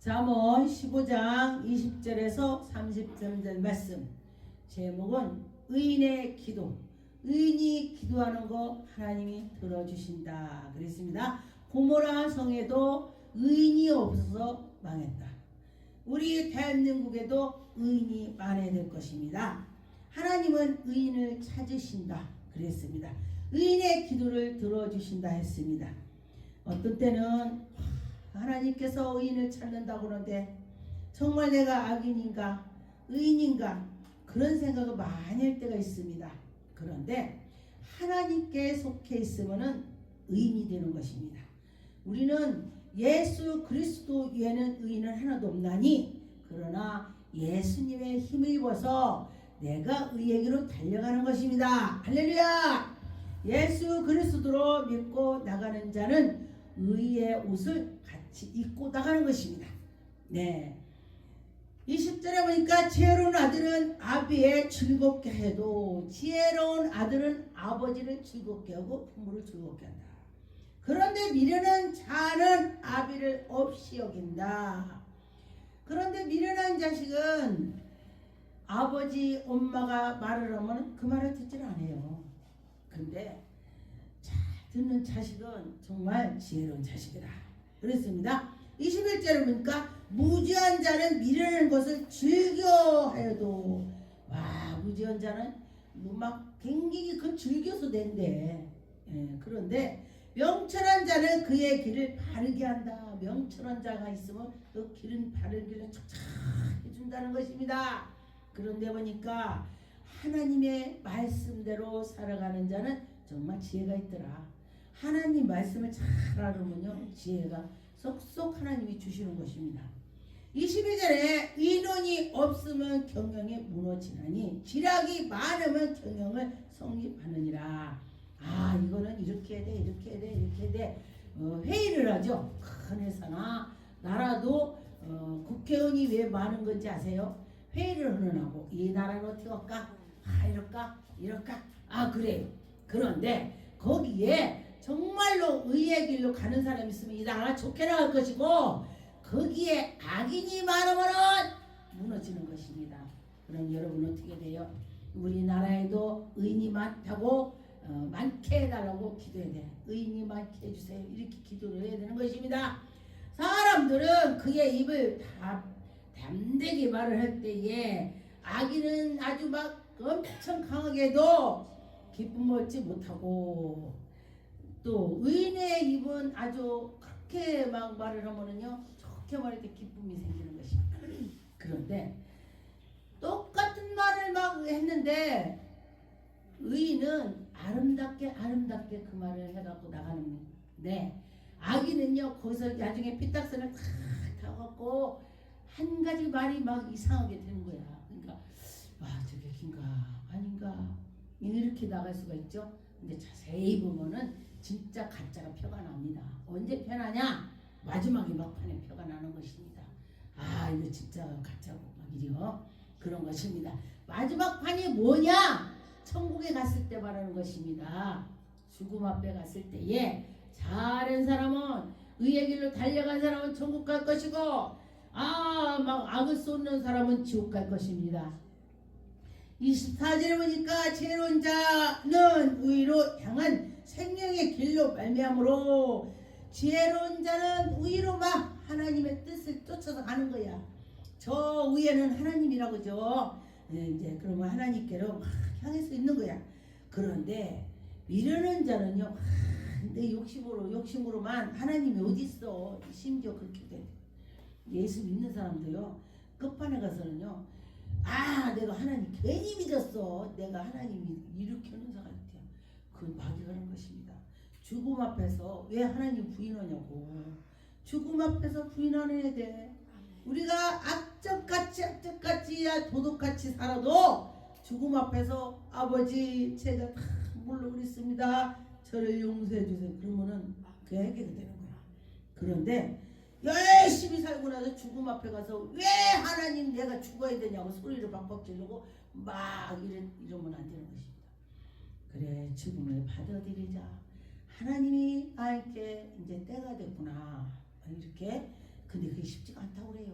잠언 15장 20절에서 33절 말씀. 제목은 의인의 기도. 의인이 기도하는 거 하나님이 들어주신다 그랬습니다. 고모라 성에도 의인이 없어서 망했다. 우리 대한민국에도 의인이 많아야 될 것입니다. 하나님은 의인을 찾으신다 그랬습니다. 의인의 기도를 들어주신다 했습니다. 어떤 때는 하나님께서 의인을 찾는다고 하는데 정말 내가 악인인가 의인인가 그런 생각을 많이 할 때가 있습니다. 그런데 하나님께 속해 있으면 의인이 되는 것입니다. 우리는 예수 그리스도 외에는 의인은 하나도 없나니 그러나 예수님의 힘을 입어서 내가 의에게로 달려가는 것입니다. 할렐루야! 예수 그리스도로 믿고 나가는 자는 의의 옷을 같이 입고 나가는 것입니다. 네. 20절에 보니까 지혜로운 아들은 아비의 즐겁게 해도 지혜로운 아들은 아버지를 즐겁게 하고 부모를 즐겁게 한다. 그런데 미련한 자는 아비를 없이 여긴다. 그런데 미련한 자식은 아버지 엄마가 말을 하면 그 말을 듣질 않아요. 근데 잘 듣는 자식은 정말 지혜로운 자식이다 그랬습니다. 21절에 보니까 무지한 자는 미련한 것을 즐겨하여도 무지한 자는 막 굉장히 그 즐겨서 낸대. 그런데 명철한 자는 그의 길을 바르게 한다. 명철한 자가 있으면 그 길은 바르기를 촉촉 해준다는 것입니다. 그런데 보니까 하나님의 말씀대로 살아가는 자는 정말 지혜가 있더라. 하나님 말씀을 잘 알으면요 지혜가 쏙쏙 하나님이 주시는 것입니다. 22절에 인원이 없으면 경영이 무너지나니 지략이 많으면 경영을 성립하느니라. 이거는 이렇게 해야 돼 이렇게 해야 돼 이렇게 해야 돼. 회의를 하죠. 큰 회사나 나라도 국회의원이 왜 많은 건지 아세요? 회의를 하느라고. 이 나라는 어떻게 할까? 이럴까? 그래요. 그런데 거기에 정말로 의의 길로 가는 사람이 있으면 이 나라가 좋게 나갈 것이고 거기에 악인이 많으면 무너지는 것입니다. 그럼 여러분 어떻게 돼요? 우리나라에도 의인이 많다고 많게 해달라고 기도해야 돼. 의인이 많게 해주세요. 이렇게 기도를 해야 되는 것입니다. 사람들은 그의 입을 다 담대게 말을 할 때에 악인은 아주 막 엄청 강하게도 기쁨을 얻지 못하고 또 의인의 입은 아주 그렇게 막 말을 하면은요 좋게 말할 때 기쁨이 생기는 것입니다. 그런데 똑같은 말을 막 했는데 의인은 아름답게 그 말을 해갖고 나가는데 악인은요 거기서 나중에 피딱선을 다 타갖고 한 가지 말이 막 이상하게 되는 거야. 그러니까 저게 긴가 아닌가 이렇게 나갈 수가 있죠. 근데 자세히 보면은 진짜 가짜가 표가 납니다. 언제 표나냐? 마지막에 막판에 표가 나는 것입니다. 이거 진짜 가짜고 막 이래요. 그런 것입니다. 마지막 판이 뭐냐? 천국에 갔을 때 말하는 것입니다. 죽음 앞에 갔을 때에 잘한 사람은 의의 길로 달려간 사람은 천국 갈 것이고 막 악을 쏟는 사람은 지옥 갈 것입니다. 24절에 보니까 지혜로운 자는 의로 향한 생명의 길로 말미암으로 지혜로운 자는 의로 막 하나님의 뜻을 쫓아서 가는 거야. 저 위에는 하나님이라고죠. 이제 그러면 하나님께로 막 향해서 있는 거야. 그런데 미련한 자는요 내 욕심으로만 하나님이 어디 있어. 심지어 그렇게 돼. 예수 믿는 사람도요 끝판에 가서는요 내가 하나님 괜히 믿었어. 내가 하나님이 이렇게 하는 사람 같아요. 그건 마귀가 하는 것입니다. 죽음 앞에서 왜 하나님 부인하냐고. 죽음 앞에서 부인하는 돼. 우리가 악적같이 도둑같이 살아도 죽음 앞에서 아버지 제가 다 물러 그랬습니다. 저를 용서해 주세요. 그러면은 그 해결이 되는 거야. 그런데 열심히 살고 나서 죽음 앞에 가서 왜 하나님 내가 죽어야 되냐고 소리를 박박 지르고 막 이러면 안 되는 것입니다. 그래 죽음을 받아들이자. 하나님이 나에게 이제 때가 됐구나 이렇게. 근데 그게 쉽지가 않다고 그래요.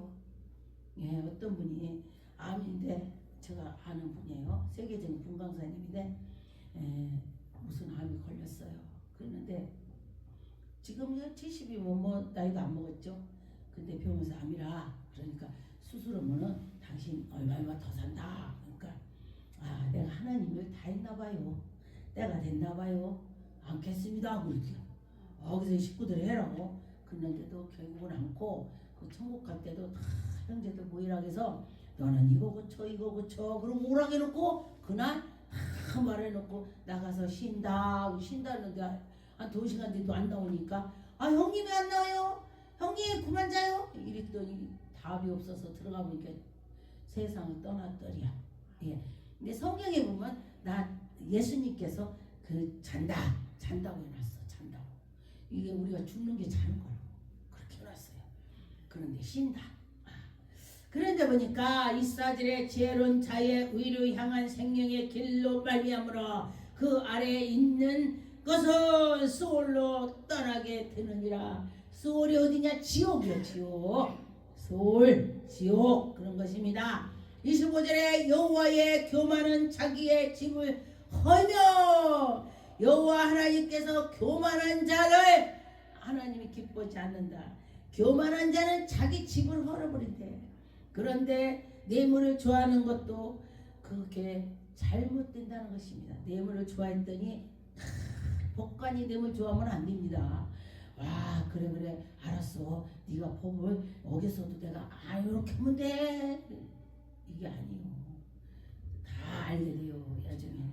예, 어떤 분이 암인데 제가 아는 분이에요. 세계적인 분강사님인데 무슨 암이 걸렸어요. 그랬는데 지금 70이면 뭐 나이도 안 먹었죠. 근데 병원에서 암이라 그러니까 수술하면은 당신 얼마 더 산다. 그러니까 아 내가 하나님을 다 했나 봐요. 때가 됐나 봐요. 않겠습니다. 그러죠. 그래서 식구들이 해라고 그랬는데도 결국은 않고 그 천국 갈 때도 다 형제들 모이라 해서 너는 이거 고쳐 이거 고쳐 그럼 오라게 해놓고 그날 다 말해놓고 나가서 쉰다는데 한 2시간 뒤도 안 나오니까 아 형님 왜 안 나와요? 형님 그만 자요? 이랬더니 답이 없어서 들어가 보니까 세상을 떠났더리야. 예. 근데 성경에 보면 예수님께서 그 잔다고 해놨어. 잔다고. 이게 우리가 죽는 게 자는 거라고 그렇게 해놨어요. 그런데 쉰다. 그런데 보니까 이스라엘의 지혜로운 자의 의를 향한 생명의 길로 말미암으로 그 아래에 있는 것은 스올로 떠나게 되느니라. 스올이 어디냐? 지옥이요. 지옥 그런 것입니다. 25절에 여호와의 교만은 자기의 집을 헐며 여호와 하나님께서 교만한 자를 하나님이 기뻐하지 않는다. 교만한 자는 자기 집을 헐어버린대. 그런데 뇌물을 좋아하는 것도 그게 잘못된다는 것입니다. 뇌물을 좋아했더니 법관이 뇌물 좋아하면 안 됩니다. 와 그래 알았어. 네가 법을 어겼어도 내가 이렇게 하면 돼. 이게 아니요. 다 알게 돼요. 나중에는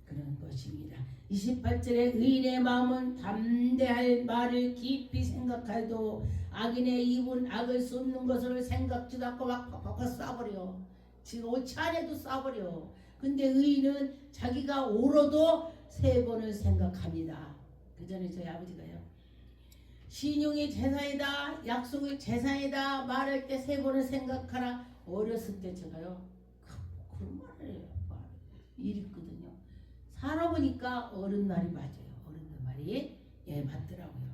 그런 것입니다. 28절에 의인의 마음은 담대할 말을 깊이 생각할도 악인의 입은 악을 쏟는 것을 생각지도 않고 막 쏴버려. 지금 옳지 않아도 쏴버려. 근데 의인은 자기가 옳아도 3번을 생각합니다. 그 전에 저희 아버지가요. 신용이 재산이다. 약속이 재산이다. 말할 때 3번을 생각하라. 어렸을 때 제가요. 그런 말을 해요. 이랬거든요. 살아보니까 어른 말이 맞아요. 어른들 말이 맞더라고요.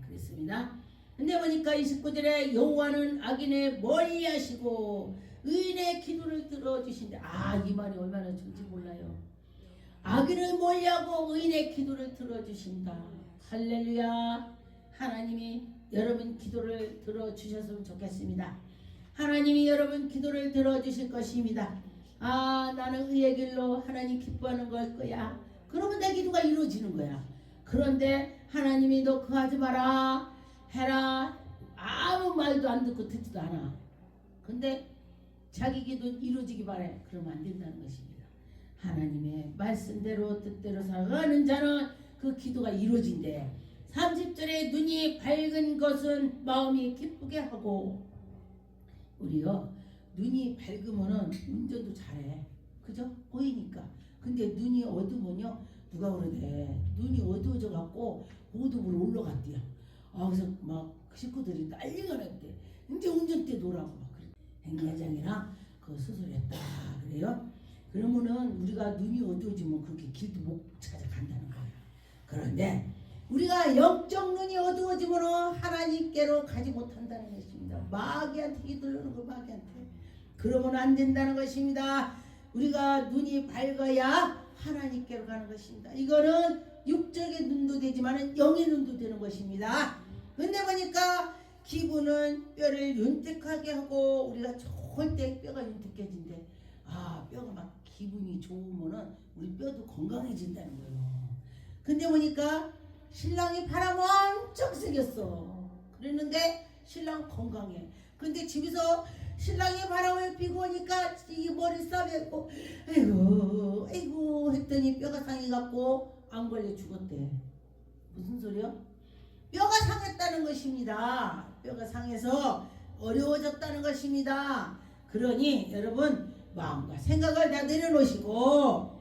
그랬습니다. 근데 보니까 29절에 여호와는 악인의 멀리하시고 의인의 기도를 들어주신다. 이 말이 얼마나 좋은지 몰라요. 악인을 멀리하고 의인의 기도를 들어주신다. 할렐루야. 하나님이 여러분 기도를 들어주셨으면 좋겠습니다. 하나님이 여러분 기도를 들어주실 것입니다. 나는 의의 길로 하나님 기뻐하는 걸 거야. 그러면 내 기도가 이루어지는 거야. 그런데 하나님이 너 그거 하지 마라 해라. 아무 말도 안 듣고 듣지도 않아. 근데 자기 기도 이루어지기 바래. 그러면 안 된다는 것입니다. 하나님의 말씀대로 뜻대로 살아가는 자는 그 기도가 이루어진대. 30절에 눈이 밝은 것은 마음이 기쁘게 하고 우리요 눈이 밝으면은 운전도 잘해. 그죠? 보이니까. 근데 눈이 어두우면요 누가 그러대. 눈이 어두워져 갖고 고도부로 올라갔대요. 그래서 막 식구들이 난리가 났대. 이제 운전대 놓으라고 막 그래. 행야장이랑 그 수술했다 그래요. 그러면은 우리가 눈이 어두워지면 그렇게 길도 못 찾아간다는 거예요. 그런데 우리가 영적 눈이 어두워지면 하나님께로 가지 못한다는 것입니다. 마귀한테 휘둘르는 거 마귀한테. 그러면 안 된다는 것입니다. 우리가 눈이 밝아야 하나님께로 가는 것입니다. 이거는 육적의 눈도 되지만 영의 눈도 되는 것입니다. 근데 보니까 기분은 뼈를 윤택하게 하고 우리가 좋을 때 뼈가 윤택해진대. 뼈가 막 기분이 좋으면은 우리 뼈도 건강해진다는 거예요. 근데 보니까 신랑이 바람 엄청 세겠어. 그랬는데 신랑 건강해. 근데 집에서 신랑이 바람을 피고 오니까 이 머리 싸매고 아이고 했더니 뼈가 상해갖고 안 걸려 죽었대. 무슨 소리야? 뼈가 상했다는 것입니다. 뼈가 상해서 어려워졌다는 것입니다. 그러니 여러분 마음과 생각을 다 내려놓으시고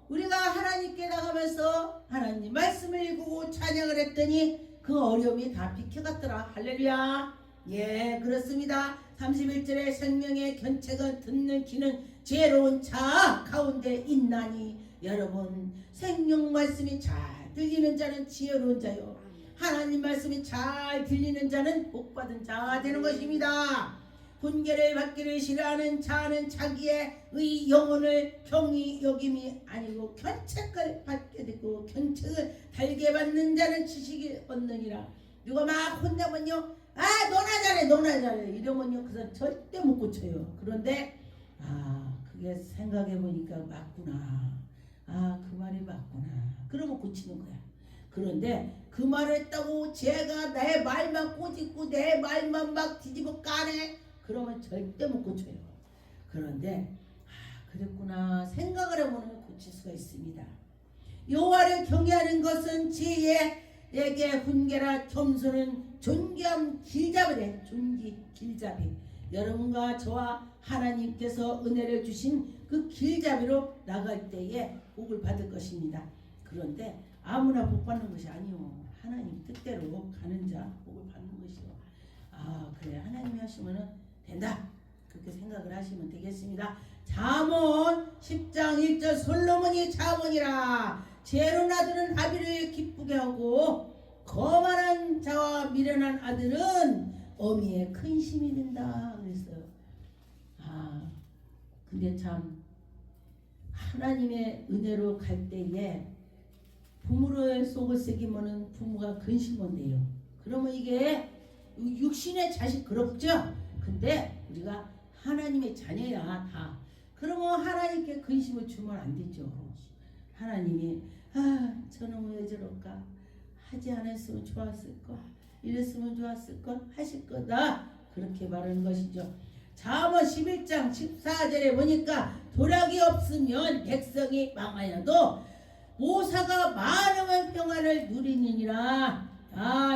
우리가 하나님께 나가면서 하나님 말씀을 읽고 찬양을 했더니 그 어려움이 다 비켜갔더라. 할렐루야. 그렇습니다. 31절에 생명의 견책은 듣는 귀는 지혜로운 자 가운데 있나니. 여러분 생명 말씀이 잘 들리는 자는 지혜로운 자요. 하나님 말씀이 잘 들리는 자는 복받은 자가 되는 것입니다. 훈계를 받기를 싫어하는 자는 자기의 의 영혼을 경히 여김이 아니고 견책을 받게 되고 견책을 달게 받는 자는 지식을 얻느니라. 누가 막 혼내면요, 너나 잘해 이러면요 그 사람 절대 못 고쳐요. 그런데 그게 생각해 보니까 맞구나, 그 말이 맞구나, 그러면 고치는 거야. 그런데 그 말을 했다고 제가 내 말만 꼬집고 내 말만 막 뒤집어 까네, 그러면 절대 못 고쳐요. 그런데 그랬구나 생각을 해보면 고칠 수가 있습니다. 여호와를 경외하는 것은 지혜에게 훈계라, 겸손은 존귀함 길잡이래. 존귀 길잡이. 여러분과 저와 하나님께서 은혜를 주신 그 길잡이로 나갈 때에 복을 받을 것입니다. 그런데 아무나 복 받는 것이 아니요, 하나님 뜻대로 가는 자 복을 받는 것이요. 그래, 하나님이 하시면은 된다, 그렇게 생각을 하시면 되겠습니다. 잠언 10장 1절 솔로몬이 잠언이라 지혜로운 아들은 아비를 기쁘게 하고 거만한 자와 미련한 아들은 어미의 큰 힘이 된다 그랬어요. 근데 참 하나님의 은혜로 갈 때에 부모를 속을 새기면은 부모가 근심한대요. 그러면 이게 육신의 자식 그렇죠? 근데 우리가 하나님의 자녀야 다. 그러면 하나님께 근심을 주면 안 되죠. 하나님이 저놈은 왜 저럴까, 하지 않았으면 좋았을까, 이랬으면 좋았을까 하실 거다, 그렇게 말하는 것이죠. 잠언 11장 14절에 보니까 도략이 없으면 백성이 망하여도 모사가 많으면 평안을 누리느니라.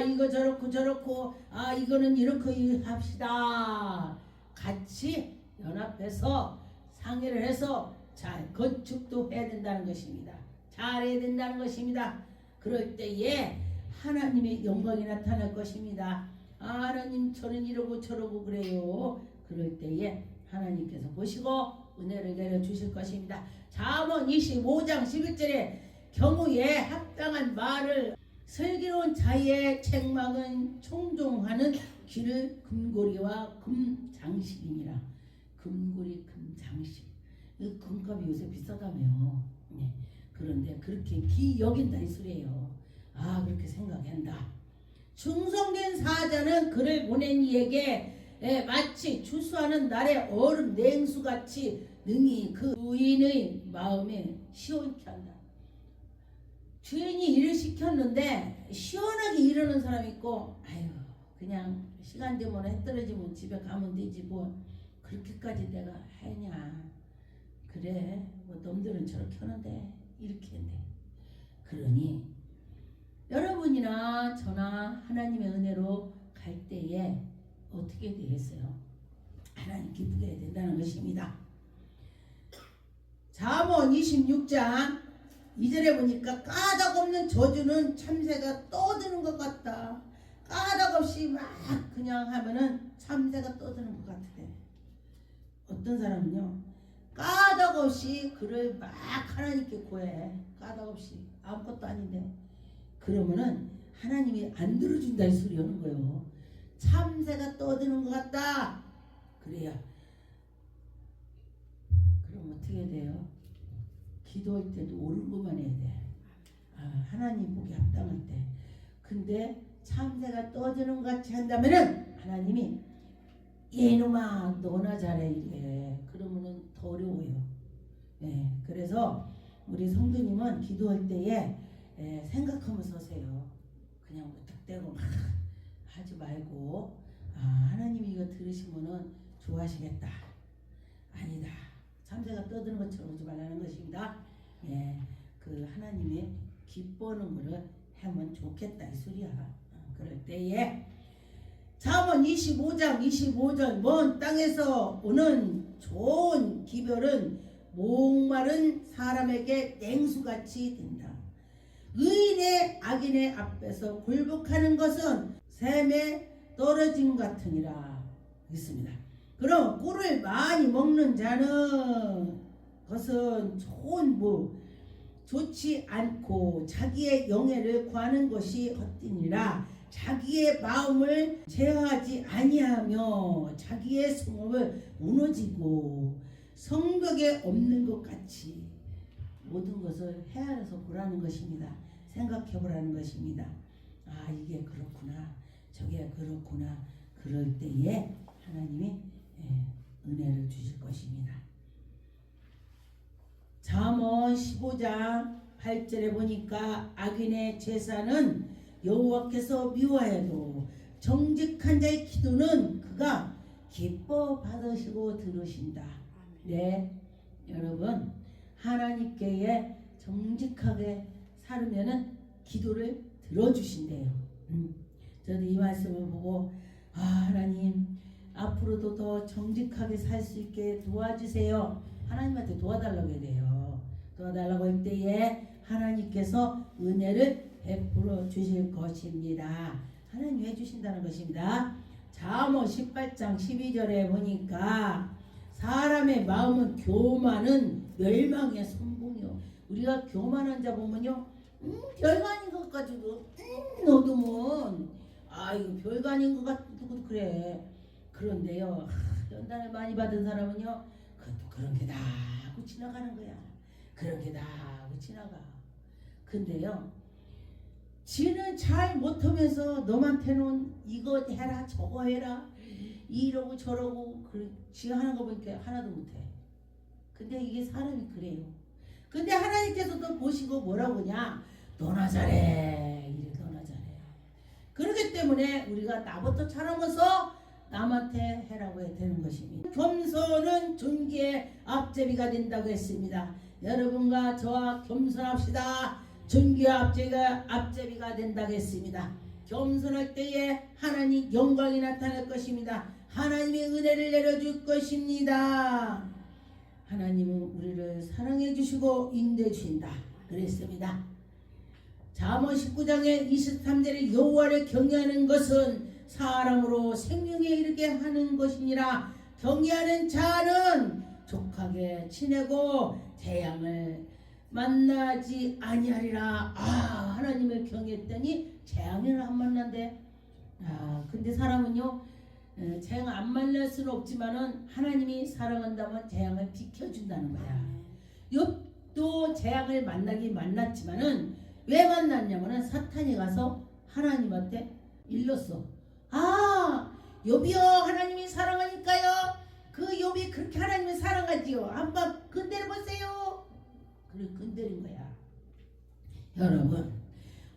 이거 저렇고 이거는 이렇게 합시다. 같이 연합해서 상의를 해서 잘 건축도 해야 된다는 것입니다. 잘해야 된다는 것입니다. 그럴 때에 하나님의 영광이 나타날 것입니다. 하나님 저는 이러고 저러고 그래요. 그럴 때에 하나님께서 보시고 은혜를 내려주실 것입니다. 잠언 25장 11절에 경우에 합당한 말을 슬기로운 자의 책망은 총종하는 귀를 금고리와 금장식이니라. 금고리 금장식, 금값이 요새 비싸다며요. 그런데 그렇게 귀 여긴다 이 소리예요. 그렇게 생각한다. 충성된 사자는 그를 보낸 이에게 마치 추수하는 날의 얼음 냉수같이 능히 그 주인의 마음에 시원케 한다. 주인이 일을 시켰는데 시원하게 이러는 사람이 있고, 그냥 시간 되면 해 떨어지면 집에 가면 되지 뭐 그렇게까지 내가 하냐, 그래 뭐 놈들은 저렇게 하는데 이렇게 했네. 그러니 여러분이나 저나 하나님의 은혜로 갈 때에 어떻게 되겠어요? 하나님 기쁘게 해야 된다는 것입니다. 잠언 26장 2절에 보니까 까닭없는 저주는 참새가 떠드는 것 같다. 까닭없이 막 그냥 하면은 참새가 떠드는 것 같대. 어떤 사람은요, 까닭없이 그를 막 하나님께 구해. 까닭없이 아무것도 아닌데. 그러면은 하나님이 안 들어준다 이 소리 하는 거예요. 참새가 떠드는 것 같다. 그래야. 그럼 어떻게 돼요? 기도할 때도 옳은 것만 해야 돼. 하나님 보기 합당할 때. 근데 참새가 떠드는 것 같이 한다면은 하나님이 얘놈아 너나 잘해 이래. 그러면은 더 어려워요. 그래서 우리 성도님은 기도할 때에 생각하면서 하세요. 그냥 무턱대고 막 하지 말고, 하나님이 이거 들으시면은 좋아하시겠다. 아니다. 참새가 떠드는 것처럼 하지 말라는 것입니다. 그 하나님이 기뻐하는 거를 하면 좋겠다 이 소리야. 그럴 때에 잠언 25장 25절 먼 땅에서 오는 좋은 기별은 목마른 사람에게 냉수같이 된다. 의인의 악인의 앞에서 굴복하는 것은 샘에 떨어진 같으니라. 있습니다. 그럼 꿀을 많이 먹는 자는 것은 좋지 않고 자기의 영예를 구하는 것이 헛되니라. 자기의 마음을 제어하지 아니하며 자기의 성업을 무너지고 성벽에 없는 것 같이 모든 것을 헤아려서 보라는 것입니다. 생각해 보라는 것입니다. 아, 이게 그렇구나, 저게 그렇구나. 그럴 때에 하나님이 은혜를 주실 것입니다. 잠언 15장 8절에 보니까 악인의 제사는 여호와께서 미워해도 정직한 자의 기도는 그가 기뻐 받으시고 들으신다. 네, 여러분, 하나님께 정직하게 살면은 기도를 들어주신대요. 저도 이 말씀을 보고 하나님 앞으로도 더 정직하게 살 수 있게 도와주세요. 하나님한테 도와달라고 해야 돼요. 도와달라고 할 때에 하나님께서 은혜를 베풀어 주실 것입니다. 하나님 해주신다는 것입니다. 잠언 18장 12절에 보니까 사람의 마음은 교만은 멸망의 선봉이요. 우리가 교만한 자 보면요, 별거 아닌 것 가지고 너도 이거 별거 아닌 것 같고 그래. 그런데요, 연단을 많이 받은 사람은요, 그것도 그런 게다 하고 지나가는 거야. 그런 게다 하고 지나가. 근데요, 지는 잘 못하면서 너한테는 이거 해라 저거 해라 이러고 저러고 지 하는 거 보니까 하나도 못해. 근데 이게 사람이 그래요. 근데 하나님께서도 보시고 뭐라고 하냐, 너나 잘해, 이래. 너나 잘해. 그렇기 때문에 우리가 나부터 잘하면서 남한테 해라고 해야 되는 것입니다. 겸손은 존귀의 앞제비가 된다고 했습니다. 여러분과 저와 겸손합시다. 존귀의 앞제비가 된다고 했습니다. 겸손할 때에 하나님 영광이 나타날 것입니다. 하나님의 은혜를 내려줄 것입니다. 하나님은 우리를 사랑해 주시고 인도해 주신다 그랬습니다. 잠언 19장의 23절에 여호와를 경외하는 것은 사람으로 생명에 이르게 하는 것이니라. 경외하는 자는 족하게 지내고 재앙을 만나지 아니하리라. 하나님을 경외했더니 재앙을 안 만난대. 근데 사람은요, 재앙 안 만날 수는 없지만은 하나님이 사랑한다면 재앙을 비켜준다는 거야. 욥도 재앙을 만나긴 만났지만은 왜 만났냐면은 사탄이 가서 하나님한테 일렀어. 욥이요, 하나님이 사랑하니까요. 그 욥이 그렇게 하나님을 사랑하지요. 한번 건드려 보세요. 그래, 건드린 거야. 여러분,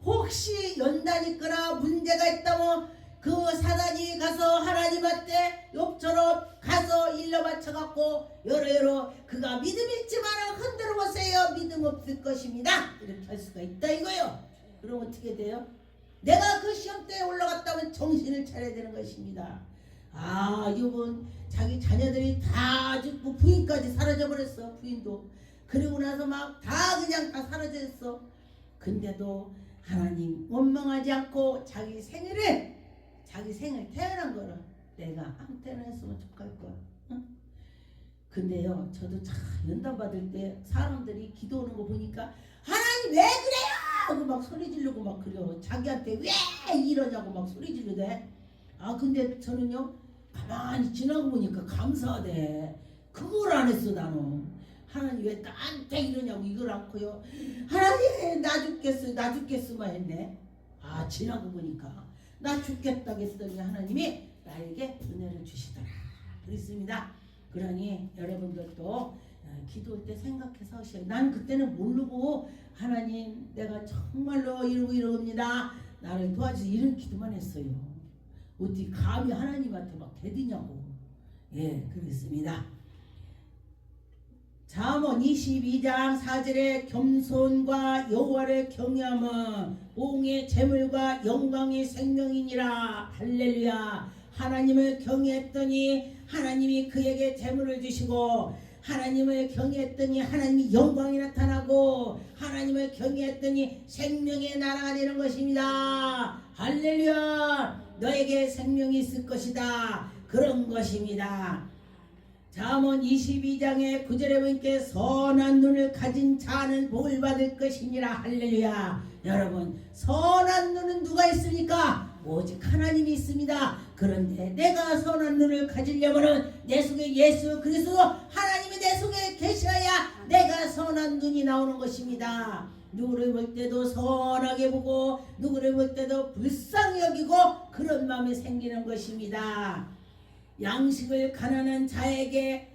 혹시 연단이 있거나 문제가 있다면 그 사단이 가서 하나님한테 욥처럼 가서 일러 바쳐갖고 여러 그가 믿음 있지만 흔들어 보세요. 믿음 없을 것입니다. 이렇게 할 수가 있다 이거요. 그럼 어떻게 돼요? 내가 그 시험대에 올라갔다면 정신을 차려야 되는 것입니다. 욥은 자기 자녀들이 다 죽고 부인까지 사라져버렸어. 부인도. 그리고 나서 막 다 그냥 다 사라졌어. 근데도 하나님 원망하지 않고 자기 생을 태어난 거라 내가 안 태어났으면 족할 거야. 응? 근데요, 저도 참 연단 받을 때 사람들이 기도하는 거 보니까 하나님 왜 그래요? 하고 막 소리 지르고 막 그래요. 자기한테 왜 이러냐고 막 소리 지르대. 근데 저는요, 가만히 지나고 보니까 감사하대. 그걸 안 했어 나는. 하나님 왜 나한테 이러냐고 이걸 않고요. 하나님 나 죽겠으만 했네. 지나고 보니까 나 죽겠다 했더니 하나님이 나에게 은혜를 주시더라 그랬습니다. 그러니 여러분들도 기도할 때 생각해서 하셔요. 난 그때는 모르고 하나님 내가 정말로 이러옵니다. 나를 도와주세요. 이런 기도만 했어요. 어떻게 감히 하나님한테 막 대드냐고. 그랬습니다. 잠언 22장 4절에 겸손과 여호와를 경외함은 보응의 재물과 영광의 생명이니라. 할렐루야. 하나님을 경외했더니 하나님이 그에게 재물을 주시고, 하나님을 경외했더니 하나님이 영광이 나타나고, 하나님을 경외했더니 생명의 나라가 되는 것입니다. 할렐루야. 너에게 생명이 있을 것이다. 그런 것입니다. 잠언 22장의 9절에 보니까 선한 눈을 가진 자는 복을 받을 것이니라. 할렐루야. 여러분, 선한 눈은 누가 있습니까? 오직 하나님이 있습니다. 그런데 내가 선한 눈을 가지려면은 내 속에 예수 그리스도 하나님이 내 속에 계셔야 내가 선한 눈이 나오는 것입니다. 누구를 볼 때도 선하게 보고 누구를 볼 때도 불쌍히 여기고 그런 마음이 생기는 것입니다. 양식을 가난한 자에게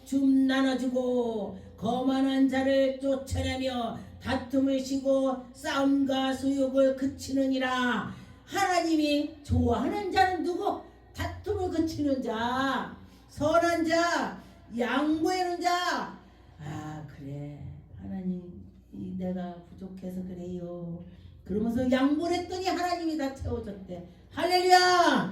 좀 나눠주고 거만한 자를 쫓아내며 다툼을 쉬고 싸움과 수욕을 그치느니라. 하나님이 좋아하는 자는 누구? 다툼을 그치는 자, 선한 자, 양보하는 자. 아 그래 하나님 내가 부족해서 그래요. 그러면서 양보를 했더니 하나님이 다 채워줬대. 할렐루야.